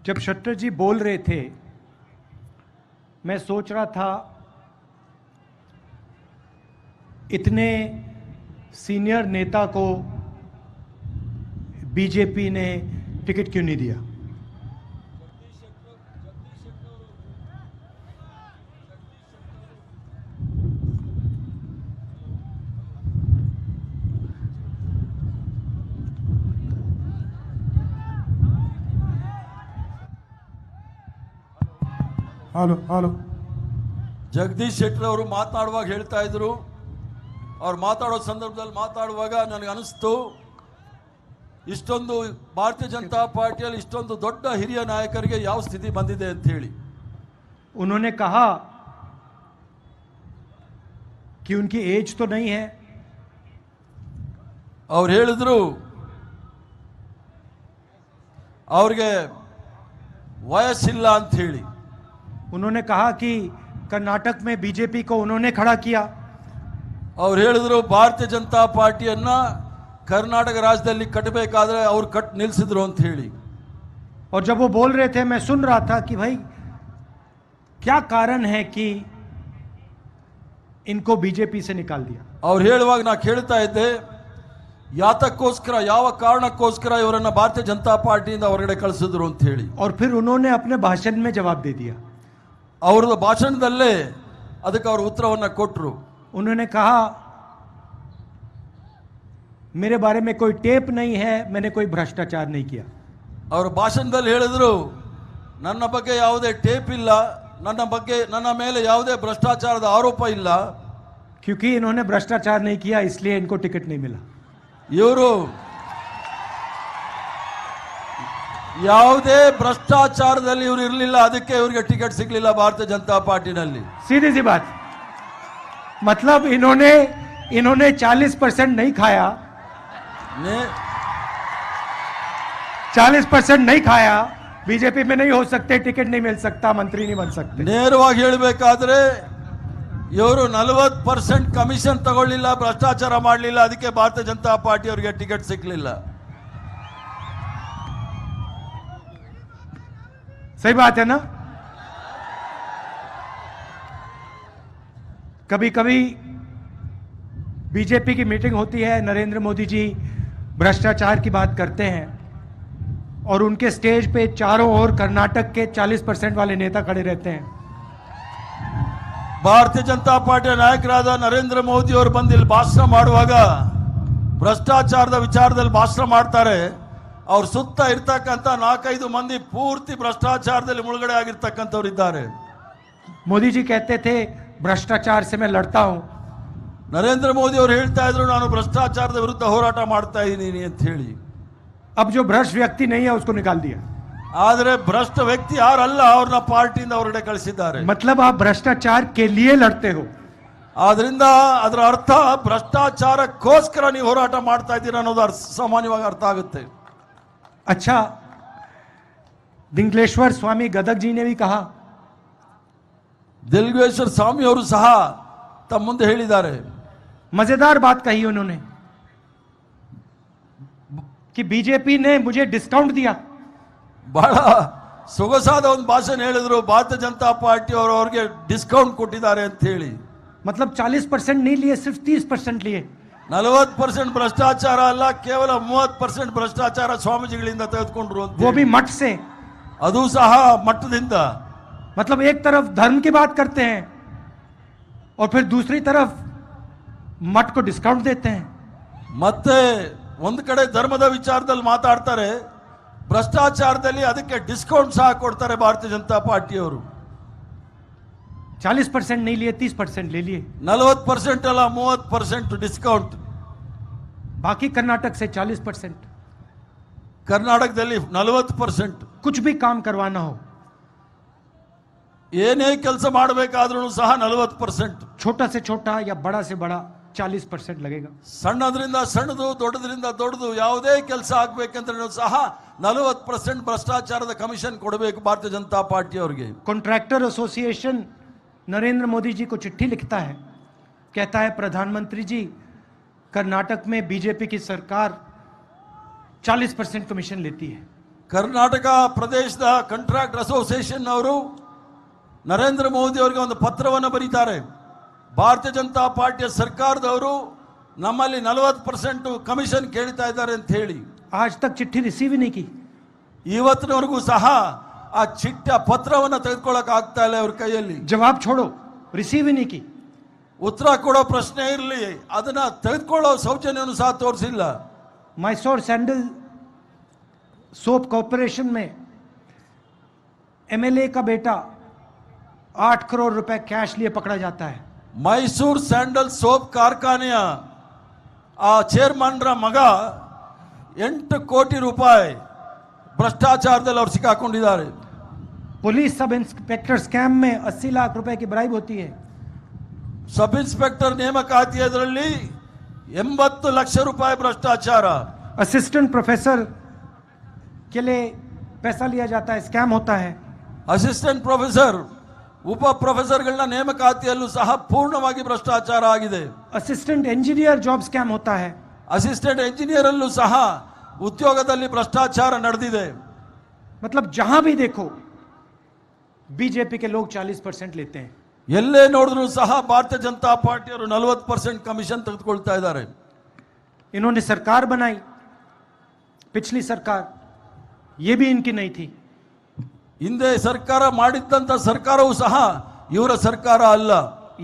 जब शट्टर जी बोल रहे थे, मैं सोच रहा था इतने सीनियर नेता को बीजेपी ने टिकट क्यों नहीं दिया। ಹಲೋ ಹಲೋ ಜಗದೀಶ್ ಶೆಟ್ಟರ್ ಅವರು ಮಾತನಾಡುವಾಗ ಹೇಳ್ತಾ ಇದ್ರು, ಅವ್ರು ಮಾತಾಡೋ ಸಂದರ್ಭದಲ್ಲಿ ಮಾತಾಡುವಾಗ ನನಗೆ ಅನಿಸ್ತು ಇಷ್ಟೊಂದು ಭಾರತೀಯ ಜನತಾ ಪಾರ್ಟಿಯಲ್ಲಿ ಇಷ್ಟೊಂದು ದೊಡ್ಡ ಹಿರಿಯ ನಾಯಕರಿಗೆ ಯಾವ ಸ್ಥಿತಿ ಬಂದಿದೆ ಅಂತ ಹೇಳಿ. उन्होंने कहा कि उनकी एज तो नहीं है। ಅವ್ರು ಹೇಳಿದ್ರು ಅವ್ರಿಗೆ ವಯಸ್ಸಿಲ್ಲ ಅಂತ ಹೇಳಿ. उन्होंने कहा कि कर्नाटक में बीजेपी को उन्होंने खड़ा किया। ಅವ್ರು ಹೇಳಿದ್ರು ಭಾರತೀಯ ಜನತಾ ಪಾರ್ಟಿಯನ್ನ ಕರ್ನಾಟಕ ರಾಜ್ಯದಲ್ಲಿ ಕಟ್ಟಬೇಕಾದ್ರೆ ಅವ್ರು ಕಟ್ ನಿಲ್ಲಿಸಿದ್ರು ಅಂತ ಹೇಳಿ. और जब वो बोल रहे थे, मैं सुन रहा था कि भाई क्या कारण है कि इनको बीजेपी से निकाल दिया। ಅವ್ರು ಹೇಳುವಾಗ ನಾ ಕೇಳ್ತಾ ಇದ್ದೆ, ಯಾತಕ್ಕೋಸ್ಕರ, ಯಾವ ಕಾರಣಕ್ಕೋಸ್ಕರ ಇವರನ್ನ ಭಾರತೀಯ ಜನತಾ ಪಾರ್ಟಿಯಿಂದ ಹೊರಗಡೆ ಕಳಿಸಿದ್ರು ಅಂತ ಹೇಳಿ. और फिर उन्होंने अपने भाषण में जवाब दे दिया। ಅವ್ರದ್ದು ಭಾಷಣದಲ್ಲೇ ಅದಕ್ಕೆ ಅವರು ಉತ್ತರವನ್ನ ಕೊಟ್ಟರು. उन्होंने कहा मेरे बारे में कोई टेप नहीं है, मैंने कोई भ्रष्टाचार नहीं किया। ಅವ್ರ ಭಾಷಣದಲ್ಲಿ ಹೇಳಿದ್ರು, ನನ್ನ ಬಗ್ಗೆ ಯಾವುದೇ ಟೇಪ್ ಇಲ್ಲ, ನನ್ನ ಮೇಲೆ ಯಾವುದೇ ಭ್ರಷ್ಟಾಚಾರದ ಆರೋಪ ಇಲ್ಲ. क्योंकि इन्होंने भ्रष्टाचार नहीं किया इसलिए इनको टिकट नहीं मिला। ಇವರು ಯಾವುದೇ ಭ್ರಷ್ಟಾಚಾರದಲ್ಲಿ ಇವರು ಇರಲಿಲ್ಲ, ಅದಕ್ಕೆ ಇವರಿಗೆ ಟಿಕೆಟ್ ಸಿಗಲಿಲ್ಲ ಭಾರತೀಯ ಜನತಾ ಪಾರ್ಟಿನಲ್ಲಿ. सीधी सी बात। मतलब इन्होंने 40% नहीं खाया, 40% नहीं खाया, बीजेपी में नहीं हो सकते, टिकट नहीं मिल सकता, मंत्री नहीं बन सकते। ನೇರವಾಗಿ ಹೇಳಬೇಕಾದ್ರೆ ಇವರು 40% ಕಮಿಷನ್ ತಗೊಳ್ಳಿಲ್ಲ, ಭ್ರಷ್ಟಾಚಾರ ಮಾಡಲಿಲ್ಲ, ಅದಕ್ಕೆ ಭಾರತೀಯ ಜನತಾ ಪಾರ್ಟಿ ಅವರಿಗೆ ಟಿಕೆಟ್ ಸಿಗಲಿಲ್ಲ. सही बात है ना। कभी कभी बीजेपी की मीटिंग होती है, नरेंद्र मोदी जी भ्रष्टाचार की बात करते हैं और उनके स्टेज पे चारों ओर कर्नाटक के 40% वाले नेता खड़े रहते हैं। ಭಾರತೀಯ ಜನತಾ ಪಾರ್ಟಿಯ ನಾಯಕರಾದ ನರೇಂದ್ರ ಮೋದಿ ಅವರು ಬಂದು ಇಲ್ಲಿ ಭಾಷಣ ಮಾಡುವಾಗ ಭ್ರಷ್ಟಾಚಾರದ ವಿಚಾರದಲ್ಲಿ ಭಾಷಣ ಮಾಡ್ತಾರೆ. ಅವ್ರ ಸುತ್ತ ಇರ್ತಕ್ಕಂಥ 4-5 ಮಂದಿ ಪೂರ್ತಿ ಭ್ರಷ್ಟಾಚಾರದಲ್ಲಿ ಮುಳುಗಡೆ ಆಗಿರ್ತಕ್ಕಂಥವ್ರು ಇದ್ದಾರೆ. मोदी जी कहते थे भ्रष्टाचार से मैं लड़ता हूं। ನರೇಂದ್ರ ಮೋದಿ ಅವರು ಹೇಳ್ತಾ ಇದ್ರು, ನಾನು ಭ್ರಷ್ಟಾಚಾರದ ವಿರುದ್ಧ ಹೋರಾಟ ಮಾಡ್ತಾ ಇದ್ದೀನಿ ಅಂತ ಹೇಳಿ. अब जो भ्रष्ट व्यक्ति नहीं है उसको निकाल दिया। ಆದರೆ ಭ್ರಷ್ಟ ವ್ಯಕ್ತಿ ಯಾರಲ್ಲ ಅವ್ರನ್ನ ಪಾರ್ಟಿಯಿಂದ ಹೊರಗಡೆ ಕಳಿಸಿದ್ದಾರೆ. मतलब आप भ्रष्टाचार के लिए लड़ते हो। ಆದ್ರಿಂದ ಅದರ ಅರ್ಥ ಭ್ರಷ್ಟಾಚಾರಕ್ಕೋಸ್ಕರ ನೀವು ಹೋರಾಟ ಮಾಡ್ತಾ ಇದ್ದೀರಾ ಅನ್ನೋದು ಸಾಮಾನ್ಯವಾಗಿ ಅರ್ಥ ಆಗುತ್ತೆ. अच्छा, दिंगलेश्वर स्वामी गदग जी ने भी कहा, ದಿಲ್ಗೇಶ್ವರ ಸ್ವಾಮಿ ಅವರು ಸಹ ತಮ್ಮ ಮುಂದೆ ಹೇಳಿದ್ದಾರೆ. मजेदार बात कही उन्होंने कि बीजेपी ने मुझे डिस्काउंट दिया। ಬಹಳ ಸೊಗಸಾದ ಒಂದು ಭಾಷಣ ಹೇಳಿದ್ರು, ಭಾರತೀಯ ಜನತಾ ಪಾರ್ಟಿ ಅವರು ಅವ್ರಿಗೆ ಡಿಸ್ಕೌಂಟ್ ಕೊಟ್ಟಿದ್ದಾರೆ ಅಂತ ಹೇಳಿ. मतलब 40% नहीं लिए, सिर्फ 30% लिए। 40% ಭ್ರಷ್ಟಾಚಾರ ಅಲ್ಲ, ಕೇವಲ 30% ಭ್ರಷ್ಟಾಚಾರ ಸ್ವಾಮೀಜಿಗಳಿಂದ ತೆಗೆದುಕೊಂಡ್ರು ಅಂತ. वो भी मठ से। ಅದು ಸಹ ಮಟ್ಟದಿಂದ. मतलब एक तरफ धर्म की बात करते हैं और फिर दूसरी तरफ मठ को डिस्काउंट देते हैं। ಮತ್ತೆ ಒಂದು ಕಡೆ ಧರ್ಮದ ವಿಚಾರದಲ್ಲಿ ಮಾತಾಡ್ತಾರೆ, ಭ್ರಷ್ಟಾಚಾರದಲ್ಲಿ ಅದಕ್ಕೆ ಡಿಸ್ಕೌಂಟ್ ಸಹ ಕೊಡ್ತಾರೆ ಭಾರತೀಯ ಜನತಾ ಪಾರ್ಟಿಯವರು. 40% नहीं लिए, 30% ले लिए। 40% ಅಲ್ಲ, 30% ಡಿಸ್ಕೌಂಟ್. बाकी कर्नाटक से 40%। ಕರ್ನಾಟಕದಲ್ಲಿ 40%. कुछ भी काम करवाना हो, ಏನೇ ಕೆಲಸ ಮಾಡಬೇಕಾದ್ರೂ ಸಹ 40%. छोटा से छोटा या बड़ा से बड़ा 40% लगेगा। ಸಣ್ಣದ್ರಿಂದ ಸಣ್ಣದು, ದೊಡ್ಡದ್ರಿಂದ ದೊಡ್ಡದು ಯಾವುದೇ ಕೆಲಸ ಆಗ್ಬೇಕಂದ್ರೆ ಸಹ 40% ಭ್ರಷ್ಟಾಚಾರದ ಕಮಿಷನ್ ಕೊಡಬೇಕು ಭಾರತೀಯ ಜನತಾ ಪಾರ್ಟಿ ಅವರಿಗೆ. कॉन्ट्रैक्टर एसोसिएशन नरेंद्र मोदी जी को चिट्ठी लिखता है, कहता है प्रधानमंत्री जी, कर्नाटक में बीजेपी की सरकार 40% कमीशन लेती है। ಕರ್ನಾಟಕ ಪ್ರದೇಶದ ಕಾಂಟ್ರಾಕ್ಟ್ ಅಸೋಸಿಯೇಷನ್ ಅವರು ನರೇಂದ್ರ ಮೋದಿ ಅವರಿಗೆ ಒಂದು ಪತ್ರವನ್ನು ಬರೀತಾರೆ. ಭಾರತೀಯ ಜನತಾ ಪಾರ್ಟಿಯ ಸರ್ಕಾರದವರು ನಮ್ಮಲ್ಲಿ 40% ಕಮಿಷನ್ ಕೇಳ್ತಾ ಇದ್ದಾರೆ ಅಂತ ಹೇಳಿ. आज तक चिट्ठी रिसीव ही नहीं की. ಇವತ್ತಿನವರೆಗೂ ಸಹ ಆ ಚಿಟ್ಟ ಪತ್ರವನ್ನು ತೆಗೆದುಕೊಳ್ಳಕ್ ಆಗ್ತಾ ಇಲ್ಲ ಅವ್ರ ಕೈಯಲ್ಲಿ. जवाब छोड़ो, रिसीव ही नहीं की. ಉತ್ತರ ಕೊಡೋ ಪ್ರಶ್ನೆ ಇರಲಿ, ಅದನ್ನ ತೆಗೆದುಕೊಳ್ಳೋ ಸೌಜನ್ಯವನ್ನು ಸಹ ತೋರಿಸಿಲ್ಲ. मैसोर सैंडल सोप कॉर्पोरेशन में एमएलए का बेटा 8 करोड़ रुपए कैश लिए पकड़ा जाता है. ಮೈಸೂರು ಸ್ಯಾಂಡಲ್ ಸೋಪ್ ಕಾರ್ಖಾನೆಯ ಆ ಚೇರ್ಮನ್ರ ಮಗ 8 ಕೋಟಿ ರೂಪಾಯಿ ಭ್ರಷ್ಟಾಚಾರದಲ್ಲಿ ಅವರು ಸಿಕ್ಕಾಕೊಂಡಿದ್ದಾರೆ. पुलिस सब इंस्पेक्टर स्कैम में 80 लाख रुपए की ब्राइब होती है. ಸಬ್ ಇನ್ಸ್ಪೆಕ್ಟರ್ ನೇಮಕಾತಿಯಲ್ಲಿ 80 ಲಕ್ಷ ರೂಪಾಯಿ ಭ್ರಷ್ಟಾಚಾರ. असिस्टेंट प्रोफेसर के लिए पैसा लिया जाता है, स्कैम होता है. ಅಸಿಸ್ಟೆಂಟ್ ಪ್ರೊಫೆಸರ್, ಉಪ ಪ್ರೊಫೆಸರ್ಗಳನ್ನ ನೇಮಕಾತಿಯಲ್ಲೂ ಸಹ ಪೂರ್ಣವಾಗಿ ಭ್ರಷ್ಟಾಚಾರ ಆಗಿದೆ. असिस्टेंट इंजीनियर जॉब स्कैम होता है. ಅಸಿಸ್ಟೆಂಟ್ ಇಂಜಿನಿಯರ್ ಅಲ್ಲೂ ಸಹ ಉದ್ಯೋಗದಲ್ಲಿ ಭ್ರಷ್ಟಾಚಾರ ನಡೆದಿದೆ. मतलब जहां भी देखो बीजेपी के लोग 40% लेते हैं. ಎಲ್ಲೇ ನೋಡಿದ್ರು ಸಹ ಭಾರತೀಯ ಜನತಾ ಪಾರ್ಟಿಯವರು 40% ಕಮಿಷನ್ ತೆಗೆದುಕೊಳ್ತಾ ಇದ್ದಾರೆ. इन्होंने सरकार बनाई, पिछली सरकार, ये भी इनकी नहीं थी. ಹಿಂದೆ ಸರ್ಕಾರ ಮಾಡಿದ್ದಂತ ಸರ್ಕಾರವೂ ಸಹ ಇವರ ಸರ್ಕಾರ ಅಲ್ಲ.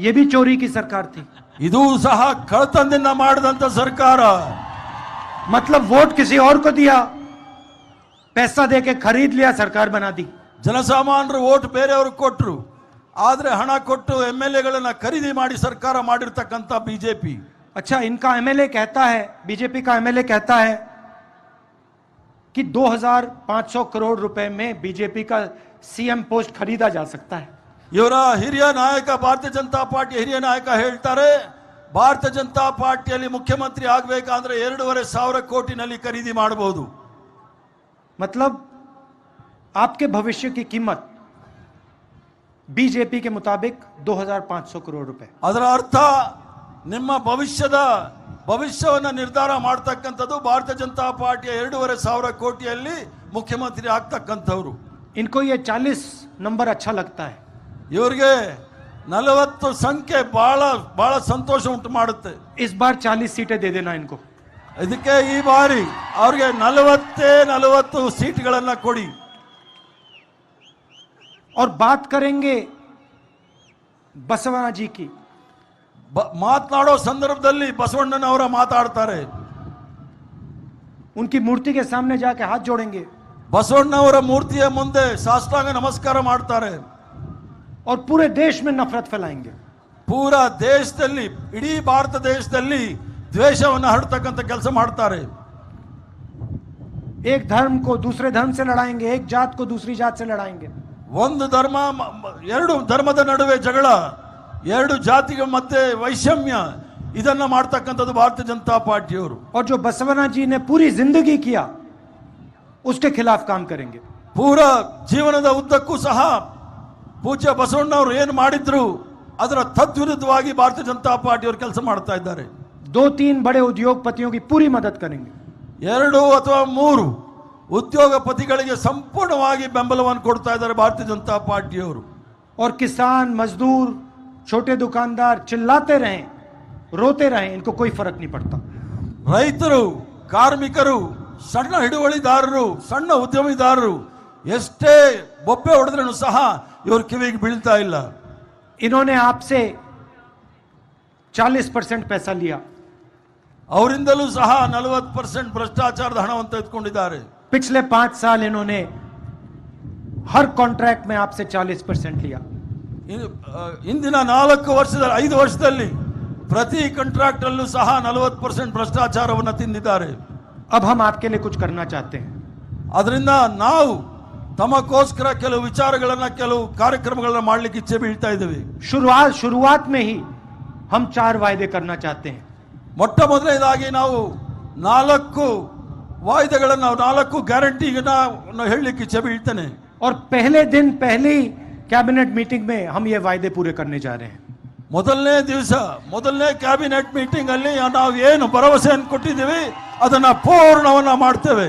ये भी चोरी की सरकार थी. ಇದು ಸಹ ಕಳ್ಳತನದಿಂದ ಮಾಡಿದಂತ ಸರ್ಕಾರ. मतलब वोट किसी और को दिया, पैसा देके खरीद लिया, सरकार बना दी. ಜನಸಾಮಾನ್ಯರು ವೋಟ್ ಬೇರೆಯವ್ರಿಗೆ ಕೊಟ್ಟರು, ಆದ್ರೆ ಹಣ ಕೊಟ್ಟು MLA ಖರೀದಿ ಮಾಡಿ ಸರ್ಕಾರ ಮಾಡಿರ್ತಕ್ಕಂಥ ಬಿಜೆಪಿ. अच्छा, इनका एमएलए कहता है, बीजेपी का एमएलए कहता है कि 2500 करोड़ रुपए में बीजेपी का सीएम पोस्ट खरीदा जा सकता है. ಇವರ ಹಿರಿಯ ನಾಯಕ, ಭಾರತೀಯ ಜನತಾ ಪಾರ್ಟಿಯ ಹಿರಿಯ ನಾಯಕ ಹೇಳ್ತಾರೆ, ಭಾರತೀಯ ಜನತಾ ಪಾರ್ಟಿಯಲ್ಲಿ ಮುಖ್ಯಮಂತ್ರಿ ಆಗಬೇಕಂದ್ರೆ 2,500 ಕೋಟಿನಲ್ಲಿ ಖರೀದಿ ಮಾಡಬಹುದು. मतलब आपके भविष्य की कीमत बीजेपी के मुताबिक 2500 करोड़ रुपए. ಅದರ ಅರ್ಥ ನಿಮ್ಮ ಭವಿಷ್ಯವನ್ನು ನಿರ್ಧಾರ ಮಾಡತಕ್ಕಂಥದ್ದು ಭಾರತೀಯ ಜನತಾ ಪಾರ್ಟಿಯ 2,500 ಕೋಟಿಯಲ್ಲಿ ಮುಖ್ಯಮಂತ್ರಿ ಆಗ್ತಕ್ಕಂಥವ್ರು. इनको ये 40 नंबर अच्छा लगता है. ಇವರಿಗೆ 40 ಸಂಖ್ಯೆ ಬಹಳ ಸಂತೋಷ ಉಂಟು ಮಾಡುತ್ತೆ. इस बार 40 सीटें दे देना इनको. ಇದಕ್ಕೆ ಈ ಬಾರಿ ಅವ್ರಿಗೆ 40 ಸೀಟ್ಗಳನ್ನ ಕೊಡಿ. और बात करेंगे बसवना जी की. ಮಾತನಾಡೋ ಸಂದರ್ಭದಲ್ಲಿ ಬಸವಣ್ಣನವರ ಮಾತಾಡ್ತಾರೆ. उनकी मूर्ति के सामने जाके हाथ जोड़ेंगे ಬಸವಣ್ಣವರ ಮೂರ್ತಿಯ ಮುಂದೆ ಸಾಷ್ಟಾಂಗ ನಮಸ್ಕಾರ ಮಾಡ್ತಾರೆ. और पूरे देश में नफरत फैलाएंगे. ಪೂರಾ ದೇಶದಲ್ಲಿ, ಇಡೀ ಭಾರತ ದೇಶದಲ್ಲಿ ದ್ವೇಷವನ್ನು ಹರಡ್ತಕ್ಕಂಥ ಕೆಲಸ ಮಾಡ್ತಾರೆ. एक धर्म को दूसरे धर्म से लड़ाएंगे, एक जात को दूसरी जात से लड़ाएंगे. ಒಂದು ಧರ್ಮ, 2 ಧರ್ಮದ ನಡುವೆ ಜಗಳ, 2 ಜಾತಿಗಳ ಮಧ್ಯೆ ವೈಷಮ್ಯ, ಇದನ್ನ ಮಾಡ್ತಕ್ಕಂಥದ್ದು ಭಾರತೀಯ ಜನತಾ ಪಾರ್ಟಿಯವರು. और जो बसवना जी ने पूरी जिंदगी किया उसके खिलाफ काम करेंगे. ಪೂರಾ ಜೀವನದ ಉದ್ದಕ್ಕೂ ಸಹ ಪೂಜ್ಯ ಬಸವಣ್ಣವರು ಏನು ಮಾಡಿದ್ರು ಅದರ ತದ್ವಿರುದ್ಧವಾಗಿ ಭಾರತೀಯ ಜನತಾ ಪಾರ್ಟಿಯವರು ಕೆಲಸ ಮಾಡ್ತಾ ಇದ್ದಾರೆ. 2-3 बड़े उद्योगपतियों की पूरी मदद करेंगे. 2 ಅಥವಾ 3 ಉದ್ಯೋಗಪತಿಗಳಿಗೆ ಸಂಪೂರ್ಣವಾಗಿ ಬೆಂಬಲವನ್ನು ಕೊಡ್ತಾ ಇದ್ದಾರೆ ಭಾರತೀಯ ಜನತಾ ಪಾರ್ಟಿಯವರು. और किसान, मजदूर, छोटे दुकानदार चिल्लाते रहें, रोते रहें, इनको कोई फर्क नहीं पड़ता. ರೈತರು, ಕಾರ್ಮಿಕರು, ಸಣ್ಣ ಹಿಡುವಳಿದಾರರು, ಸಣ್ಣ ಉದ್ಯಮಿದಾರರು ಎಷ್ಟೇ ಬೊಬ್ಬೆ ಹೊಡೆದ್ರೂ ಸಹ ಇವರು ಕಿವಿಗೆ ಬೀಳ್ತಾ ಇಲ್ಲ. इन्होंने आपसे 40% पैसा लिया. ಅವರಿಂದಲೂ ಸಹ 40% ಭ್ರಷ್ಟಾಚಾರದ ಹಣವನ್ನು ತೆಗೆದುಕೊಂಡಿದ್ದಾರೆ. पिछले 5 साल इन्होंने हर कॉन्ट्रैक्ट में आपसे 40% लिया. ಇಂದಿನ 5 ವರ್ಷದಲ್ಲಿ ಪ್ರತಿ ಕಾಂಟ್ರಾಕ್ಟ್ ಅಲ್ಲೂ ಸಹ 40% ಭ್ರಷ್ಟಾಚಾರವನ್ನು ತಿಂದಿದ್ದಾರೆ. अब हम आपके लिए कुछ करना चाहते हैं. ಅದರಿಂದ ನಾವು ತಮಗೋಸ್ಕರ ಕೆಲವು ವಿಚಾರಗಳನ್ನ, ಕೆಲವು ಕಾರ್ಯಕ್ರಮಗಳನ್ನ ಮಾಡಲಿಕ್ಕೆ ಇಚ್ಛೆ ಬೀಳ್ತಾ ಇದ್ದೀವಿ. शुरुआत में ही हम 4 वायदे करना चाहते हैं. ಮೊಟ್ಟ ಮೊದಲನೇದಾಗಿ ನಾವು 4 ವಾಯ್ದೆಗಳನ್ನು, 4 ಗ್ಯಾರಂಟಿಗಳನ್ನ ಹೇಳಲಿಕ್ಕೆ ಇಚ್ಛೆ ಬೀಳ್ತೇನೆ. और पहले दिन पहली कैबिनेट मीटिंग में हम ये वायदे पूरे करने जा रहे हैं. ಮೊದಲನೇ ದಿವಸ, ಮೊದಲನೇ ಕ್ಯಾಬಿನೆಟ್ ಮೀಟಿಂಗ್ ಅಲ್ಲಿ ನಾವು ಏನು ಭರವಸೆಯನ್ನು ಕೊಟ್ಟಿದ್ದೀವಿ ಅದನ್ನ ಪೂರ್ಣವನ್ನ ಮಾಡ್ತೇವೆ.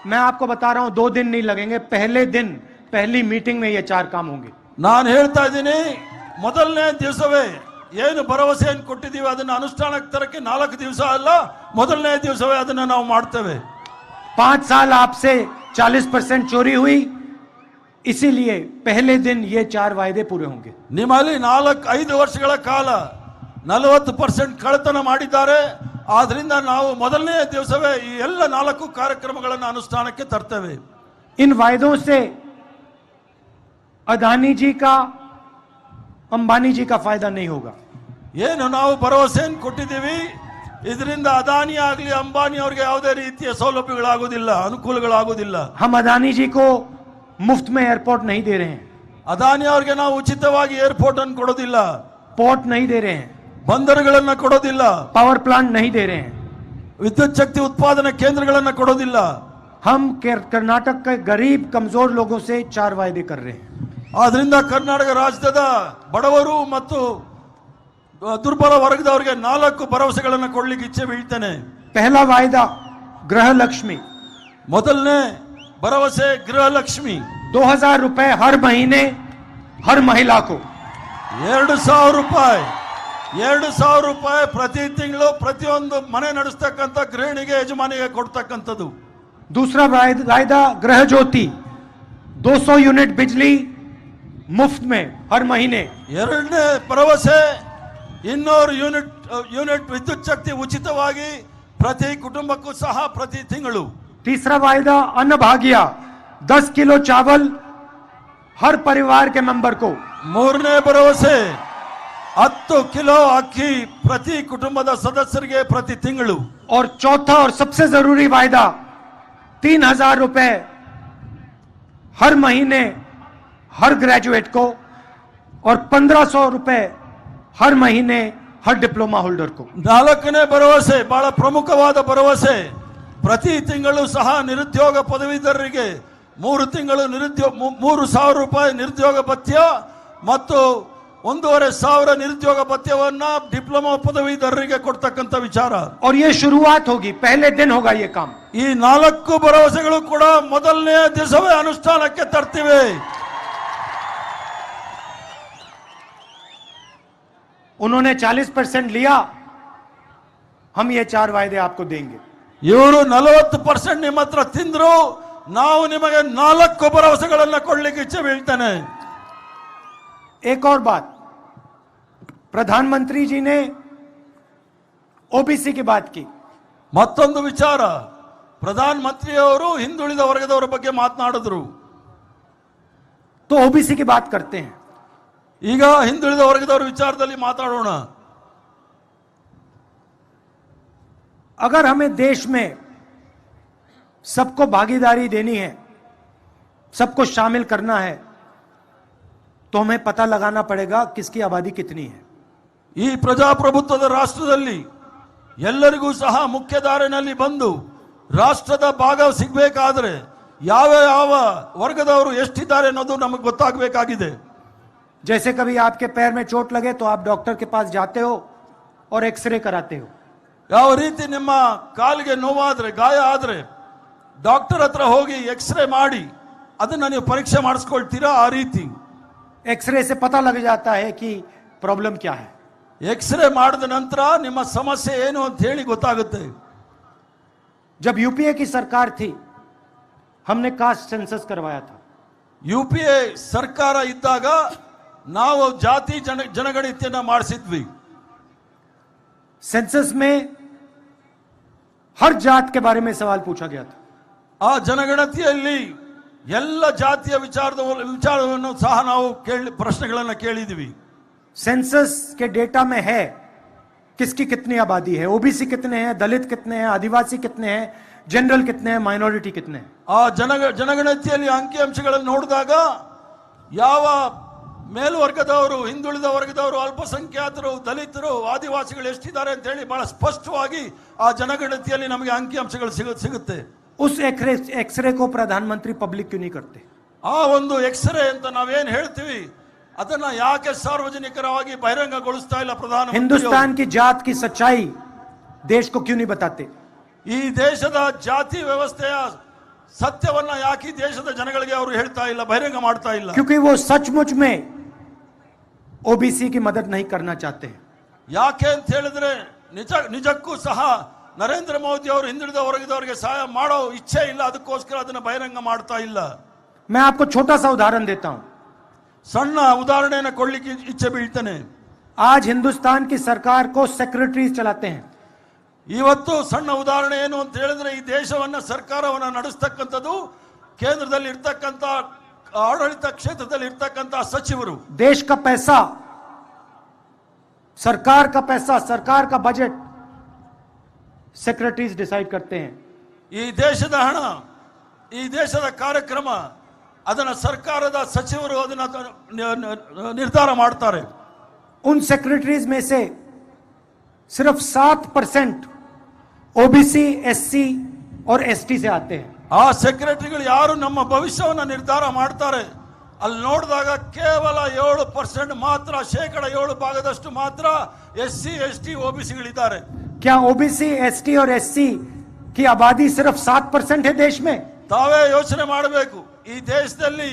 मैं आपको बता रहा हूं 2 दिन नहीं लगेंगे, पहले दिन पहली मीटिंग में ये 4 काम होंगे। ನಾನು ಹೇಳ್ತಾ ಇದ್ದೀನಿ, ಮೊದಲನೇ ದಿವಸವೇ ಏನು ಭರವಸೆಯನ್ನು ಕೊಟ್ಟಿದ್ದೀವಿ ಅದನ್ನು ಅನುಷ್ಠಾನಕ್ಕೆ ತರಕ್ಕೆ 4 ದಿವಸ ಅಲ್ಲ, ಮೊದಲನೇ ದಿವಸವೇ ಅದನ್ನು ನಾವು ಮಾಡ್ತೇವೆ। 5 साल आपसे 40% चोरी हुई, इसीलिए पहले दिन ये 4 वायदे पूरे होंगे। ನಿಮ್ಮಲ್ಲಿ 4-5 ವರ್ಷಗಳ ಕಾಲ 40% ಕಳ್ಳತನ ಮಾಡಿದ್ದಾರೆ, ಆದ್ರಿಂದ ನಾವು ಮೊದಲನೇ ದಿವಸವೇ ಈ ಎಲ್ಲ 4 ಕಾರ್ಯಕ್ರಮಗಳನ್ನು ಅನುಷ್ಠಾನಕ್ಕೆ ತರ್ತೇವೆ। इन वायदों से अदानी जी का, अंबानी जी का फायदा नहीं होगा। ಏನು ನಾವು ಭರವಸೆಯನ್ನು ಕೊಟ್ಟಿದ್ದೀವಿ ಇದರಿಂದ ಅದಾನಿ ಆಗಲಿ ಅಂಬಾನಿ ಅವರಿಗೆ ಯಾವುದೇ ರೀತಿಯ ಸೌಲಭ್ಯಗಳಾಗುವುದಿಲ್ಲ, ಅನುಕೂಲಗಳಾಗುವುದಿಲ್ಲ। हम अदानी जी को मुफ्त में एयरपोर्ट नहीं दे रहे हैं, ಅದಾನಿ ಅವರಿಗೆ ನಾವು ಉಚಿತವಾಗಿ ಏರ್ಪೋರ್ಟ್ ಅನ್ನು ಕೊಡೋದಿಲ್ಲ, पोर्ट नहीं दे रहे हैं, ಬಂದರುಗಳನ್ನ ಕೊಡೋದಿಲ್ಲ, पावर प्लांट नहीं दे रहे हैं। ವಿದ್ಯುತ್ ಶಕ್ತಿ ಉತ್ಪಾದನಾ ಕೇಂದ್ರಗಳನ್ನ ಕೊಡೋದಿಲ್ಲ। हम कर्नाटक के गरीब कमजोर लोगों से 4 वायदे कर रहे हैं। ಆದ್ರಿಂದ ಕರ್ನಾಟಕ ರಾಜ್ಯದ ಬಡವರು ಮತ್ತು ದುರ್ಬಲ ವರ್ಗದವರಿಗೆ 4 ಭರವಸೆಗಳನ್ನು ಕೊಡ್ಲಿಕ್ಕೆ ಇಚ್ಛೆ ಬೀಳ್ತೇನೆ। पहला वायदा गृह लक्ष्मी, ಮೊದಲನೇ ಭರವಸೆ ಗೃಹಲಕ್ಷ್ಮಿ, 2000 रुपए हर महीने हर महिला को। 2000 ರೂಪಾಯಿ ಪ್ರತಿ ತಿಂಗಳು ಪ್ರತಿಯೊಂದು ಮನೆ ನಡೆಸ್ತಕ್ಕಂಥ ಗೃಹಿಣಿಗೆ ಯಜಮಾನಿಗೆ ಕೊಡ್ತಕ್ಕಂಥದ್ದು। दूसरा वायदा गृह ज्योति, 200 यूनिट बिजली मुफ्त में हर महीने। ಎರಡನೇ ಭರವಸೆ 200 ಯೂನಿಟ್ ವಿದ್ಯುತ್ ಶಕ್ತಿ ಉಚಿತವಾಗಿ ಪ್ರತಿ ಕುಟುಂಬಕ್ಕೂ ಸಹ ಪ್ರತಿ ತಿಂಗಳು। तीसरा वायदा अन्न भाग्य, 10 किलो चावल हर परिवार के मेंबर को। ಮೂರನೇ ಭರವಸೆ 10 ಕಿಲೋ ಅಕ್ಕಿ ಪ್ರತಿ ಕುಟುಂಬದ ಸದಸ್ಯರಿಗೆ ಪ್ರತಿ ತಿಂಗಳು। और चौथा और सबसे जरूरी वायदा 3000 रुपए हर महीने हर ग्रेजुएट को और 1500 रुपए हर महीने हर डिप्लोमा होल्डर को। 4ನೇ ಭರವಸೆ ಬಹಳ ಪ್ರಮುಖವಾದ ಭರವಸೆ, ಪ್ರತಿ ತಿಂಗಳು ಸಹ ನಿರುದ್ಯೋಗ ಪದವೀಧರರಿಗೆ 3 ತಿಂಗಳು 3000 ರೂಪಾಯಿ ನಿರುದ್ಯೋಗ ಭತ್ಯ ಮತ್ತು 1500 ನಿರುದ್ಯೋಗ ಭತ್ಯವನ್ನ ಡಿಪ್ಲೊಮಾ ಪದವೀಧರರಿಗೆ ಕೊಡ್ತಕ್ಕಂಥ ವಿಚಾರ। और ये शुरुआत होगी, पहले दिन होगा ये काम। ಈ 4 ಭರವಸೆಗಳು ಕೂಡ ಮೊದಲನೇ ದಿವಸವೇ ಅನುಷ್ಠಾನಕ್ಕೆ ತರ್ತಿವೆ। उन्होंने 40% लिया, हम ये 4 वायदे आपको देंगे। ಇವರು 40% ನಿಮ್ಮ ಹತ್ರ ತಿಂದ್ರು, ನಾವು ನಿಮಗೆ 4 ಭರವಸೆಗಳನ್ನು ಕೊಡ್ಲಿಕ್ಕೆ ಇಚ್ಛೆ ಬೀಳ್ತೇನೆ। एक और बात, प्रधानमंत्री जी ने ओबीसी की बात की। ಮತ್ತೊಂದು ವಿಚಾರ, ಪ್ರಧಾನ ಮಂತ್ರಿಯವರು ಹಿಂದುಳಿದ ವರ್ಗದವರ ಬಗ್ಗೆ ಮಾತನಾಡಿದ್ರು। तो ओबीसी की बात करते हैं। ಈಗ ಹಿಂದುಳಿದ ವರ್ಗದವರ ವಿಚಾರದಲ್ಲಿ ಮಾತಾಡೋಣ। अगर हमें देश में सबको भागीदारी देनी है, सबको शामिल करना है, तो हमें पता लगाना पड़ेगा किसकी आबादी कितनी है। ಈ ಪ್ರಜಾಪ್ರಭುತ್ವದ ರಾಷ್ಟ್ರದಲ್ಲಿ ಎಲ್ಲರಿಗೂ ಸಹ ಮುಖ್ಯಧಾರೆಯಲ್ಲಿ ಬಂದು ರಾಷ್ಟ್ರದ ಭಾಗ ಸಿಗಬೇಕಾದ್ರೆ ಯಾವ ಯಾವ ವರ್ಗದವರು ಎಷ್ಟಿದ್ದಾರೆ ಅನ್ನೋದು ನಮಗೆ ಗೊತ್ತಾಗಬೇಕಾಗಿದೆ। जैसे कभी आपके पैर में चोट लगे तो आप डॉक्टर के पास जाते हो और एक्सरे कराते हो। ಯಾವ ರೀತಿ ನಿಮ್ಮ ಕಾಲಿಗೆ ನೋವಾದ್ರೆ ಗಾಯ ಆದ್ರೆ ಡಾಕ್ಟರ್ ಹತ್ರ ಹೋಗಿ ಎಕ್ಸ್ರೇ ಮಾಡಿ ಅದನ್ನ ನೀವು ಪರೀಕ್ಷೆ ಮಾಡಿಸ್ಕೊಳ್ತೀರಾ, ಆ ರೀತಿ एक्सरे से पता लग जाता है कि प्रॉब्लम क्या है। ಎಕ್ಸ್ರೇ ಮಾಡಿದ ನಂತರ ನಿಮ್ಮ ಸಮಸ್ಯೆ ಏನು ಅಂತ ಹೇಳಿ ಗೊತ್ತಾಗುತ್ತೆ। जब यूपीए की सरकार थी, हमने कास्ट सेंसस करवाया था। ಯುಪಿಎ ಸರ್ಕಾರ ಇದ್ದಾಗ ನಾವು ಜಾತಿ ಜನಗಣತಿಯನ್ನ ಮಾಡಿಸಿದ್ವಿ। सेंसस में हर जात के बारे में सवाल पूछा गया था। ಆ ಜನಗಣತಿಯಲ್ಲಿ ಎಲ್ಲ ಜಾತಿಯ ವಿಚಾರವನ್ನು ಸಹ ನಾವು ಪ್ರಶ್ನೆಗಳನ್ನು ಕೇಳಿದ್ವಿ। सेंसस के डेटा में है किसकी कितनी आबादी है, ओबीसी कितने हैं, दलित कितने हैं, आदिवासी कितने हैं, जनरल कितने हैं, माइनॉरिटी कितने हैं। ಆ ಜನಗಣತಿಯಲ್ಲಿ ಅಂಕಿಅಂಶಗಳನ್ನು ನೋಡಿದಾಗ ಯಾವ ಮೇಲ್ವರ್ಗದವರು, ಹಿಂದುಳಿದ ವರ್ಗದವರು, ಅಲ್ಪಸಂಖ್ಯಾತರು, ದಲಿತರು, ಆದಿವಾಸಿಗಳು ಎಷ್ಟಿದ್ದಾರೆ ಅಂತ ಹೇಳಿ ಬಹಳ ಸ್ಪಷ್ಟವಾಗಿ ಆ ಜನಗಣತಿಯಲ್ಲಿ ನಮಗೆ ಅಂಕಿಅಂಶಗಳು ಸಿಗುತ್ತೆ। उस एक्सरे को प्रधानमंत्री पब्लिक क्यों नहीं करते? ಆ ಒಂದು ಎಕ್ಸ್ರೇ ಅಂತ ನಾವೇನ್ ಹೇಳ್ತೀವಿ ಅದನ್ನ ಯಾಕೆ ಸಾರ್ವಜನಿಕರವಾಗಿ ಬಹಿರಂಗಗೊಳಿಸ್ತಾ ಇಲ್ಲ ಪ್ರಧಾನಮಂತ್ರಿ? हिंदुस्तान की जात की सच्चाई देश को क्यों नहीं बताते? ಈ ದೇಶದ ಜಾತಿ ವ್ಯವಸ್ಥೆಯ ಸತ್ಯವನ್ನ ಯಾಕೆ ಈ ದೇಶದ ಜನಗಳಿಗೆ ಅವರು ಹೇಳ್ತಾ ಇಲ್ಲ, ಬಹಿರಂಗ ಮಾಡ್ತಾ ಇಲ್ಲ? क्योंकि वो सचमुच में ओबीसी की मदद नहीं करना चाहते। ಯಾಕೆ ಅಂತ ಹೇಳಿದ್ರೆ ನಿಜಕ್ಕೂ ಸಹ ನರೇಂದ್ರ ಮೋದಿ ಅವರು ಹಿಂದುಳಿದ ವರ್ಗದವರಿಗೆ ಸಹಾಯ ಮಾಡೋ ಇಚ್ಛೆ ಇಲ್ಲ, ಅದಕ್ಕೋಸ್ಕರ ಅದನ್ನ ಬಹಿರಂಗ ಮಾಡ್ತಾ ಇಲ್ಲ। मैं आपको छोटा सा उदाहरण देता हूं। ಸಣ್ಣ ಉದಾಹರಣೆಯನ್ನು ಕೊಡ್ಲಿಕ್ಕೆ ಇಚ್ಛೆ ಬೀಳ್ತೇನೆ। आज हिंदुस्तान की सरकार को सेक्रेटरीज चलाते हैं। ಇವತ್ತು ಸಣ್ಣ ಉದಾಹರಣೆ ಏನು ಅಂತ ಹೇಳಿದ್ರೆ ಈ ದೇಶವನ್ನ ಸರ್ಕಾರವನ್ನ ನಡೆಸತಕ್ಕಂಥದ್ದು ಕೇಂದ್ರದಲ್ಲಿ ಇರ್ತಕ್ಕಂಥ ಆಡಳಿತ ಕ್ಷೇತ್ರದಲ್ಲಿ ಇರ್ತಕ್ಕಂಥ ಸಚಿವರು। देश का पैसा, सरकार का पैसा, सरकार का बजट सेक्रेटरीज डिसाइड करते हैं। ಈ ದೇಶದ ಹಣ, ಈ ದೇಶದ ಕಾರ್ಯಕ್ರಮ ಅದನ್ನ ಸರ್ಕಾರದ ಸಚಿವರು ಅದನ್ನ ನಿರ್ಧಾರ ಮಾಡ್ತಾರೆ। उन सेक्रेटरीज में से सिर्फ 7% ओबीसी, एससी और एसटी से आते हैं। ಆ ಸೆಕ್ರೆಟರಿಗಳು ಯಾರು ನಮ್ಮ ಭವಿಷ್ಯವನ್ನ ನಿರ್ಧಾರ ಮಾಡ್ತಾರೆ ಅಲ್ಲಿ ನೋಡಿದಾಗ ಕೇವಲ 7% ಮಾತ್ರ, 7% ಮಾತ್ರ ಎಸ್ಸಿ, ಎಸ್ಟಿ, ಓಬಿಸಿಗಳಿದ್ದಾರೆ। क्या ओबीसी, एसटी और एससी की आबादी सिर्फ 7% है देश में? ತಾವೇ ಯೋಚನೆ ಮಾಡಬೇಕು, ಈ ದೇಶದಲ್ಲಿ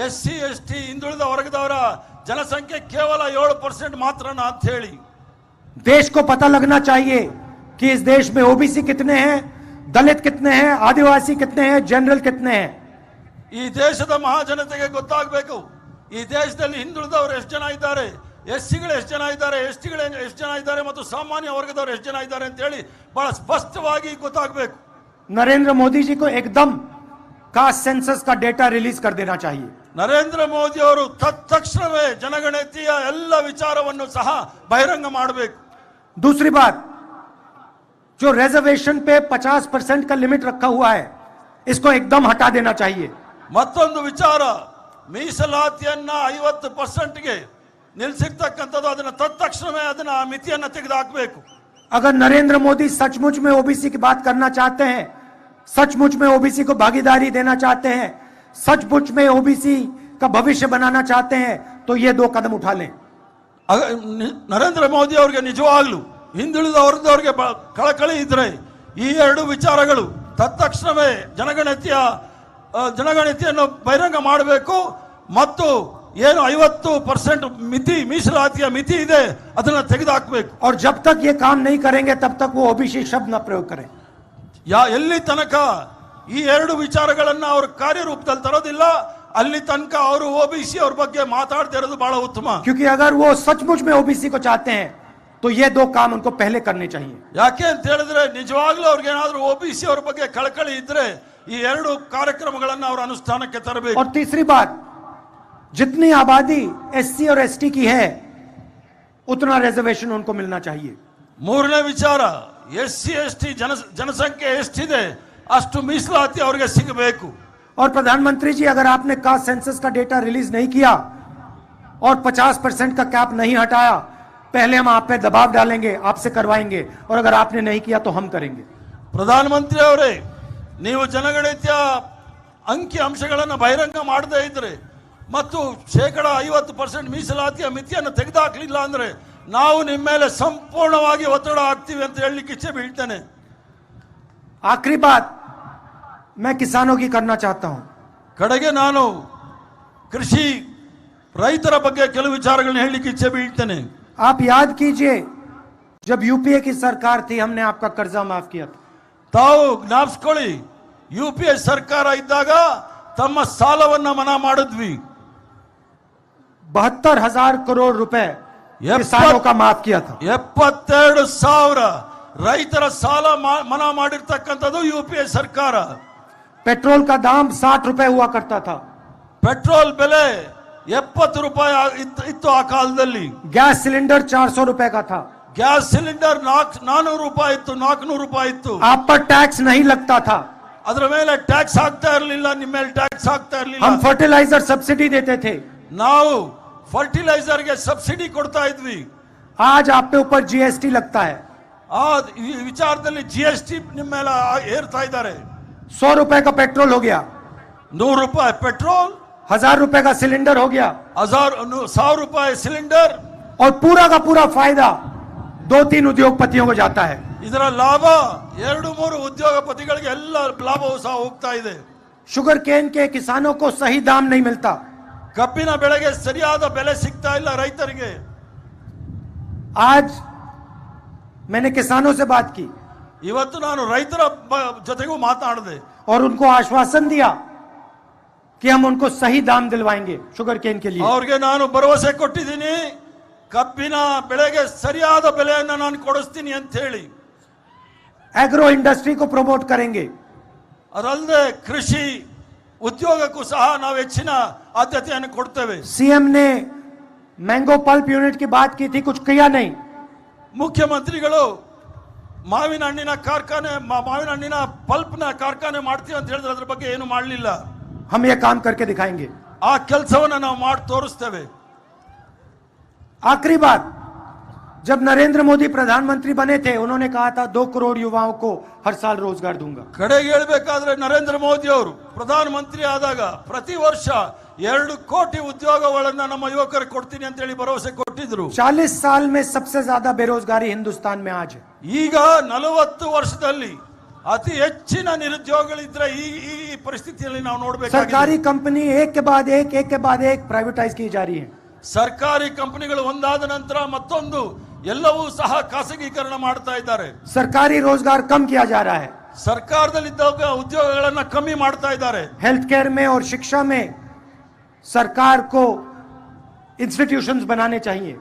ಎಸ್ಸಿ, ಎಸ್ಟಿ, ಹಿಂದುಳಿದ ವರ್ಗದವರ ಜನಸಂಖ್ಯೆ ಕೇವಲ 7% ಮಾತ್ರನಾ ಅಂತ ಹೇಳಿ। देश को पता लगना चाहिए कि इस देश में ओबीसी कितने हैं, दलित कितने हैं, आदिवासी कितने हैं, जनरल कितने हैं। ಈ ದೇಶದ ಮಹಾಜನತೆಗೆ ಗೊತ್ತಾಗಬೇಕು ಈ ದೇಶದಲ್ಲಿ ಹಿಂದುಳಿದವರು ಎಷ್ಟು ಜನ ಇದ್ದಾರೆ, ಎಸ್ಸಿಗಳು ಎಷ್ಟು ಜನ ಇದ್ದಾರೆ, ಎಸ್ಟಿಗಳು ಎಷ್ಟು ಜನ ಇದ್ದಾರೆ ಮತ್ತು ಸಾಮಾನ್ಯ ವರ್ಗದವರು ಎಷ್ಟು ಜನ ಇದ್ದಾರೆ ಅಂತ ಹೇಳಿ ಬಹಳ ಸ್ಪಷ್ಟವಾಗಿ ಗೊತ್ತಾಗಬೇಕು। नरेंद्र मोदी जी को एकदम कास्ट सेंसस का डेटा रिलीज कर देना चाहिए। ನರೇಂದ್ರ ಮೋದಿ ಅವರು ತಕ್ಷಣವೇ ಜನಗಣತಿಯ ಎಲ್ಲ ವಿಚಾರವನ್ನು ಸಹ ಬಹಿರಂಗ ಮಾಡಬೇಕು। दूसरी बात, जो रिजर्वेशन पे 50% का लिमिट रखा हुआ है, इसको एकदम हटा देना चाहिए। ಮತ್ತೊಂದು ವಿಚಾರ, ಮೀಸಲಾತಿಯನ್ನ 50%ಗೆ ನಿಲ್ಲಿಸಿರ್ತಕ್ಕಂಥದ್ದು ಅದನ್ನ ತಕ್ಷಣವೇ ಅದನ್ನ ಮಿತಿಯನ್ನ ತೆಗೆದುಹಾಕಬೇಕು। अगर नरेंद्र मोदी सचमुच में ओबीसी की बात करना चाहते हैं, सचमुच में ओबीसी को भागीदारी देना चाहते हैं, सचमुच में ओबीसी का भविष्य बनाना चाहते हैं, तो ये 2 कदम उठा लें। ನರೇಂದ್ರ ಮೋದಿ ಅವರಿಗೆ ನಿಜವಾಗ್ಲೂ ಹಿಂದುಳಿದ ವರ್ಗದವರಿಗೆ ಕಳಕಳಿ ಇದ್ರೆ ಈ 2 ವಿಚಾರಗಳು ತಕ್ಷಣವೇ ಜನಗಣತಿಯನ್ನು ಬಹಿರಂಗ ಮಾಡಬೇಕು ಮತ್ತು ಏನು 50% ಮಿತಿ, ಮೀಸಲಾತಿಯ ಮಿತಿ ಇದೆ ಅದನ್ನ ತೆಗೆದುಹಾಕಬೇಕು। और जब तक ये काम नहीं करेंगे तब तक वो ओबीसी शब्द न प्रयोग करें। ಎಲ್ಲಿ ತನಕ ಈ 2 ವಿಚಾರಗಳನ್ನ ಅವರು ಕಾರ್ಯರೂಪದಲ್ಲಿ ತರೋದಿಲ್ಲ ಅಲ್ಲಿ ತನಕ ಅವರು ಓಬಿಸಿ ಅವ್ರ ಬಗ್ಗೆ ಮಾತಾಡದೇ ಇರೋದು ಬಹಳ ಉತ್ತಮ। क्योंकि अगर वो सचमुच में ओबीसी को चाहते हैं तो ये 2 काम उनको पहले करने चाहिए। ಯಾಕೆ ಅಂತ ಹೇಳಿದ್ರೆ ನಿಜವಾಗ್ಲೂ ಅವ್ರಿಗೆ ಏನಾದ್ರೂ ಓಬಿಸಿ ಅವ್ರ ಬಗ್ಗೆ ಕಳಕಳಿ ಇದ್ರೆ ಈ 2 ಕಾರ್ಯಕ್ರಮಗಳನ್ನ ಅವರು ಅನುಷ್ಠಾನಕ್ಕೆ ತರಬೇಕು। और तीसरी बात, जितनी आबादी एससी और एसटी की है उतना रिजर्वेशन उनको मिलना चाहिए। ಮೂರನೇ ವಿಚಾರ, ಎಸ್ಸಿ, ಎಸ್ಟಿ ಜನಸಂಖ್ಯೆ ಎಷ್ಟಿದೆ ಅಷ್ಟು ಮೀಸಲಾತಿ ಅವರಿಗೆ ಸಿಗಬೇಕು। और प्रधानमंत्री जी, अगर आपने कास्ट सेंसस का डेटा रिलीज नहीं किया और 50% का कैप नहीं हटाया, पहले हम आप पे दबाव डालेंगे, आपसे करवाएंगे, और अगर आपने नहीं किया तो हम करेंगे। ಪ್ರಧಾನಮಂತ್ರಿ ಅವರೇ, ನೀವು ಜನಗಣತಿಯ ಅಂಕಿ ಅಂಶಗಳನ್ನು ಬಹಿರಂಗ ಮಾಡದೇ ಇದ್ರೆ ಮತ್ತು 50% ಮೀಸಲಾತಿಯ ಮಿತಿಯನ್ನು ತೆಗೆದುಹಾಕಲಿಲ್ಲ ಅಂದ್ರೆ ನಾವು ನಿಮ್ಮ ಮೇಲೆ ಸಂಪೂರ್ಣವಾಗಿ ಒತ್ತಡ ಹಾಕ್ತೀವಿ ಅಂತ ಹೇಳಲಿಕ್ಕೆ ಇಚ್ಛೆ ಬೀಳ್ತೇನೆ। आखिरी बात मैं किसानों की करना चाहता हूं। ಕಡೆಗೆ ನಾನು ಕೃಷಿ ರೈತರ ಬಗ್ಗೆ ಕೆಲವು ವಿಚಾರಗಳನ್ನು ಹೇಳಲಿಕ್ಕೆ ಇಚ್ಛೆ ಬೀಳ್ತೇನೆ। आप याद कीजिए, जब यूपीए की सरकार थी हमने आपका कर्जा माफ किया था। ತಾವು ಜ್ಞಾಪಿಸ್ಕೊಳ್ಳಿ, ಯುಪಿಎ ಸರ್ಕಾರ ಇದ್ದಾಗ ತಮ್ಮ ಸಾಲವನ್ನ ಮನಾ ಮಾಡಿದ್ವಿ। 72,000 करोड़ रुपए किसानों का माफ किया था। 72,000 ರೈತರ ಸಾಲ ಮನಾ ಮಾಡಿರ್ತಕ್ಕಂಥದ್ದು ಯುಪಿಎ ಸರ್ಕಾರ। पेट्रोल का दाम 60 रुपए हुआ करता था। ಪೆಟ್ರೋಲ್ ಬೆಲೆ 70 ರೂಪಾಯಿ ಇತ್ತು ಆ ಕಾಲದಲ್ಲಿ। गैस सिलेंडर 400 रुपए का था। ಗ್ಯಾಸ್ ಸಿಲಿಂಡರ್ 400 ರೂಪಾಯಿ ಇತ್ತು, 400 ರೂಪಾಯಿ ಇತ್ತು। आप पर टैक्स नहीं लगता था। ಅದರ ಮೇಲೆ ಟ್ಯಾಕ್ಸ್ ಹಾಕ್ತಾ ಇರಲಿಲ್ಲ, ನಿಮ್ಮ ಮೇಲೆ ಟ್ಯಾಕ್ಸ್ ಹಾಕ್ತಾ ಇರಲಿಲ್ಲ। हम फर्टिलाइजर सब्सिडी देते थे। ನಾವು ಫರ್ಟಿಲೈಸರ್ ಗೆ ಸಬ್ಸಿಡಿ ಕೊಡ್ತಾ ಇದ್ವಿ। आज आप पे ऊपर जीएसटी लगता है। ಆ ವಿಚಾರದಲ್ಲಿ ಜಿಎಸ್ಟಿ ನಿಮ್ಮ ಮೇಲೆ ಏರ್ತಾ ಇದ್ದಾರೆ। 100 रुपए का पेट्रोल हो गया, 100 ರೂಪಾಯಿ ಪೆಟ್ರೋಲ್, 1000 रुपए का सिलेंडर हो गया, 1,000 ರೂಪಾಯಿ ಸಿಲಿಂಡರ್। और पूरा का पूरा फायदा 2-3 उद्योगपतियों को जाता है। ಇದರ ಲಾಭ 2-3 ಉದ್ಯೋಗಪತಿಗಳಿಗೆ ಎಲ್ಲ ಲಾಭವೂ ಸಹ ಹೋಗ್ತಾ ಇದೆ. शुगर केन के किसानों को सही दाम नहीं मिलता. ಕಬ್ಬಿನ ಬೆಳೆಗೆ ಸರಿಯಾದ ಬೆಲೆ ಸಿಗ್ತಾ ಇಲ್ಲ ರೈತರಿಗೆ. आज मैंने किसानों से बात की ಇವತ್ತು ನಾನು ರೈತರ ಜೊತೆಗೂ ಮಾತಾಡಿದೆ और उनको आश्वासन दिया कि हम उनको सही दाम दिलवाएंगे शुगर केन के लिए. ಅವ್ರಿಗೆ ನಾನು ಭರವಸೆ ಕೊಟ್ಟಿದ್ದೀನಿ, ಕಬ್ಬಿನ ಬೆಳೆಗೆ ಸರಿಯಾದ ಬೆಲೆಯನ್ನು ನಾನು ಕೊಡಿಸ್ತೀನಿ ಅಂತ ಹೇಳಿ. एग्रो इंडस्ट्री को प्रमोट करेंगे. ಅದಲ್ಲದೆ ಕೃಷಿ ಉದ್ಯೋಗಕ್ಕೂ ಸಹ ನಾವು ಹೆಚ್ಚಿನ ಆದ್ಯತೆಯನ್ನು ಕೊಡ್ತೇವೆ. सीएम ने मैंगो पल्प यूनिट की बात की थी, कुछ किया नहीं. ಮುಖ್ಯಮಂತ್ರಿಗಳು ಮಾವಿನ ಹಣ್ಣಿನ ಕಾರ್ಖಾನೆ ಮಾವಿನ ಹಣ್ಣಿನ ಪಲ್ಪ್ನ ಕಾರ್ಖಾನೆ ಮಾಡ್ತೀವಿ ಅಂತ ಹೇಳಿದ್ರೆ ಅದ್ರ ಬಗ್ಗೆ ಏನು ಮಾಡಲಿಲ್ಲ. हम ये काम करके दिखाएंगे. ಆ ಕೆಲಸವನ್ನು ನಾವು ಮಾಡಿ ತೋರಿಸ್ತೇವೆ. आखिरी बात, जब नरेंद्र मोदी प्रधानमंत्री बने थे उन्होंने कहा था 2 करोड़ युवाओं को हर साल रोजगार दूंगा. ಕಡೆಗೆ ಹೇಳಬೇಕಾದ್ರೆ ನರೇಂದ್ರ ಮೋದಿ ಅವರು ಪ್ರಧಾನಮಂತ್ರಿ ಆದಾಗ ಪ್ರತಿ ವರ್ಷ 2 ಕೋಟಿ ಉದ್ಯೋಗಗಳನ್ನ ನಮ್ಮ ಯುವಕರಿಗೆ ಕೊಡ್ತೀನಿ ಅಂತ ಹೇಳಿ ಭರವಸೆ ಕೊಟ್ಟಿದ್ರು. 40 साल में सबसे ज्यादा बेरोजगारी हिंदुस्तान में आज है. ಈಗ 40 ವರ್ಷದಲ್ಲಿ ಅತಿ ಹೆಚ್ಚಿನ ನಿರುದ್ಯೋಗಗಳಿದ್ರೆ ಈ ಪರಿಸ್ಥಿತಿಯಲ್ಲಿ ನಾವು ನೋಡಬೇಕಾಗಿದೆ. सरकारी कंपनी एक के बाद एक प्राइवेटाइज की जा रही है. ಸರ್ಕಾರಿ ಕಂಪನಿಗಳು ಒಂದಾದ ನಂತರ ಮತ್ತೊಂದು ಎಲ್ಲವೂ ಸಹ ಖಾಸಗೀಕರಣ ಮಾಡ್ತಾ ಇದ್ದಾರೆ. सरकारी रोजगार कम किया जा रहा है. ಸರ್ಕಾರದಲ್ಲಿದ್ದಾಗ ಉದ್ಯೋಗಗಳನ್ನ ಕಮ್ಮಿ ಮಾಡ್ತಾ ಇದ್ದಾರೆ. हेल्थ केयर में और शिक्षा में सरकार को इंस्टीट्यूशंस बनाने चाहिए.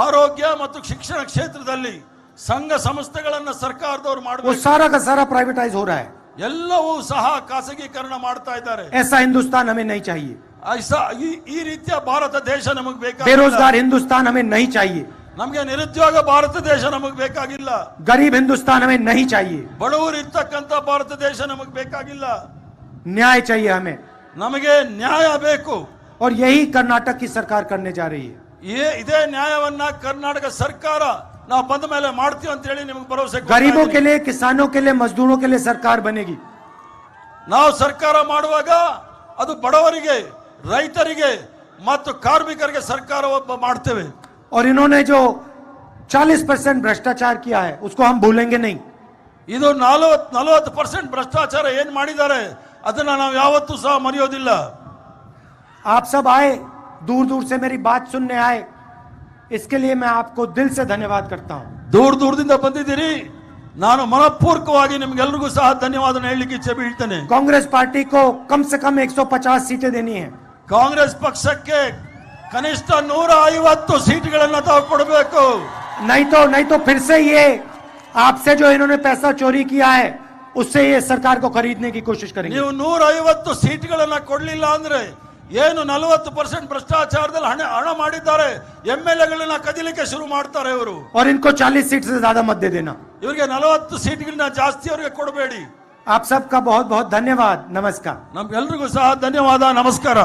ಆರೋಗ್ಯ ಮತ್ತು ಶಿಕ್ಷಣ ಕ್ಷೇತ್ರದಲ್ಲಿ ಸಂಘ ಸಂಸ್ಥೆಗಳನ್ನ ಸರ್ಕಾರದವರು वो ಮಾಡಬೇಕು. सारा का सारा प्राइवेटाइज हो रहा है. ಎಲ್ಲವೂ ಸಹ ಖಾಸಗೀಕರಣ ಮಾಡ್ತಾ ಇದ್ದಾರೆ. ऐसा हिंदुस्तान हमें नहीं चाहिए. ಈ ರೀತಿಯ ಭಾರತ ದೇಶ ನಮಗೆ ಬೇಕಾಗಿಲ್ಲ. बेरोजगार हिंदुस्तान हमें नहीं चाहिए. ನಮಗೆ ನಿರುದ್ಯೋಗ ಭಾರತ ದೇಶ ನಮಗೆ ಬೇಕಾಗಿಲ್ಲ. गरीब हिंदुस्तान हमें नहीं चाहिए. ಬಡವರು ಇರ್ತಕ್ಕಂಥ ಭಾರತ ದೇಶ ನಮಗೆ ಬೇಕಾಗಿಲ್ಲ. न्याय चाहिए हमें, ನಮಗೆ ನ್ಯಾಯ ಬೇಕು. और यही कर्नाटक की सरकार करने जा रही है. ಇದೇ ನ್ಯಾಯವನ್ನ ಕರ್ನಾಟಕ ಸರ್ಕಾರ ನಾವು ಬಂದ ಮೇಲೆ ಮಾಡ್ತೀವಿ ಅಂತ ಹೇಳಿ ನಿಮಗೆ ಭರವಸೆ ಕೊಡ್ತಾ गरीबों ಇದ್ದೀನಿ. के लिए, किसानों के लिए, मजदूरों के लिए सरकार बनेगी. ನಾವು ಸರ್ಕಾರ ಮಾಡುವಾಗ ಅದು ಬಡವರಿಗೆ, ರೈತರಿಗೆ ಮತ್ತು ಕಾರ್ಮಿಕರಿಗೆ ಸರ್ಕಾರ ಮಾಡ್ತೇವೆ. और इन्होंने जो 40% भ्रष्टाचार किया है उसको हम भूलेंगे नहीं. ಇದು 40% ಭ್ರಷ್ಟಾಚಾರ ಏನ್ ಮಾಡಿದ್ದಾರೆ ಅದನ್ನ ನಾವು ಯಾವತ್ತೂ ಸಹ ಮರೆಯೋದಿಲ್ಲ. आप सब आए, दूर दूर से मेरी बात सुनने आए, इसके लिए मैं आपको दिल से धन्यवाद करता हूं. ದೂರದಿಂದ ಬಂದಿದ್ದೀರಿ, ನಾನು ಮನಪೂರ್ವಕವಾಗಿ ನಿಮ್ಗೆಲ್ರಿಗೂ ಸಹ ಧನ್ಯವಾದ ಹೇಳಲಿಕ್ಕೆ ಇಚ್ಛೆ ಬೀಳ್ತೇನೆ. कांग्रेस पार्टी को कम से कम 150 सीटें देनी है. ಕಾಂಗ್ರೆಸ್ ಪಕ್ಷಕ್ಕೆ ಕನಿಷ್ಠ 150 ಸೀಟ್ಗಳನ್ನ ತಾವು ಕೊಡಬೇಕು. नहीं तो फिर से ये आपसे जो इन्होंने पैसा चोरी किया है उससे ये सरकार को खरीदने की कोशिश करेंगे. ನೀವು 150 ಸೀಟ್ಗಳನ್ನ ಕೊಡ್ಲಿಲ್ಲ ಅಂದ್ರೆ ಏನು 40% ಭ್ರಷ್ಟಾಚಾರದಲ್ಲಿ ಹಣ ಮಾಡಿದ್ದಾರೆ, MLAಗಳನ್ನ ಕದಿಲಿಕ್ಕೆ ಶುರು ಮಾಡ್ತಾರೆ ಇವರು. और इनको 40 सीट से ज्यादा मत दे देना. ಇವರಿಗೆ 40 ಸೀಟ್ಗಳನ್ನ ಜಾಸ್ತಿ ಅವರಿಗೆ ಕೊಡಬೇಡಿ. आप सबका बहुत बहुत धन्यवाद. नमस्कार. ನಮ್ಗೆಲ್ರಿಗೂ ಸಹ ಧನ್ಯವಾದ, ನಮಸ್ಕಾರ.